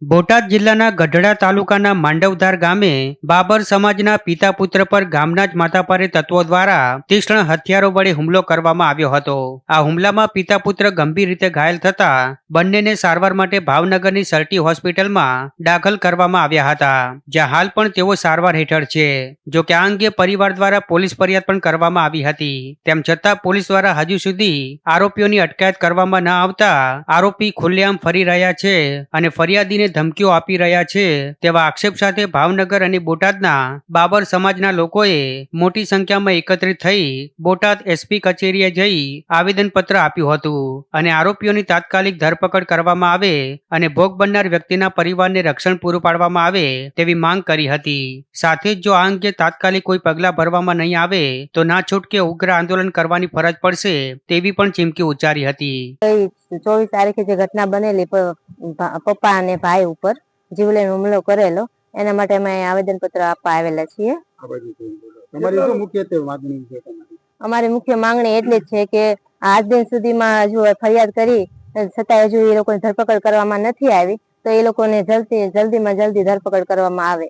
બોટાદ જિલ્લાના ગઢડા તાલુકાના માંડવધાર ગામે બાબર સમાજના પિતા પુત્ર પર ગામના જ માતાપારી તત્વો દ્વારા તીક્ષ્ણ હથિયારો વડે હુમલો કરવામાં આવ્યો હતો। આ હુમલામાં પિતા પુત્ર ગંભીર રીતે ઘાયલ થતા બંનેને સારવાર માટે ભાવનગરની સર્ટી હોસ્પિટલમાં દાખલ કરવામાં આવ્યા હતા, જ્યાં હાલ પણ તેઓ સારવાર હેઠળ છે। જો કે આ અંગે પરિવાર દ્વારા પોલીસ ફરિયાદ પણ કરવામાં આવી હતી। તેમ છતાં પોલીસ દ્વારા હજુ સુધી આરોપીઓની અટકાયત કરવામાં ન આવતા આરોપી ખુલ્લેઆમ ફરી રહ્યા છે અને ફરિયાદીને ધમકીઓ આપી રહ્યા છે તેવા આક્ષેપ સાથે ભાવનગર અને બોટાદના બાબર સમાજના લોકોએ મોટી સંખ્યામાં એકત્રિત થઈ બોટાદ એસપી કચેરીએ જઈ આવેદનપત્ર આપ્યું હતું અને આરોપીઓની તાત્કાલિક ધરપકડ કરવામાં આવે અને ભોગ બનનાર વ્યક્તિના પરિવારને રક્ષણ પૂરું પાડવામાં આવે તેવી માંગ કરી હતી। સાથે જ જો આ અંગે તાત્કાલિક કોઈ પગલાં ભરવામાં નહીં આવે તો ના છૂટકે ઉગ્ર આંદોલન કરવાની ફરજ પડશે તેવી પણ ચીમકી ઉચ્ચારી હતી। 24 તારીખે જે ઘટના બનેલી પપ્પા અને ભાઈ ઉપર જીવલેણ હુમલો કરેલો એના માટે અમે આવેદન પત્ર આપવા આવેલા છીએ। અમારી મુખ્ય માંગણી એટલી જ છે કે આજ દિન સુધીમાં હજુ ફરિયાદ કરી છતાં હજુ એ લોકોની ધરપકડ કરવામાં નથી આવી, તો એ લોકોને જલ્દીમાં જલ્દી ધરપકડ કરવામાં આવે।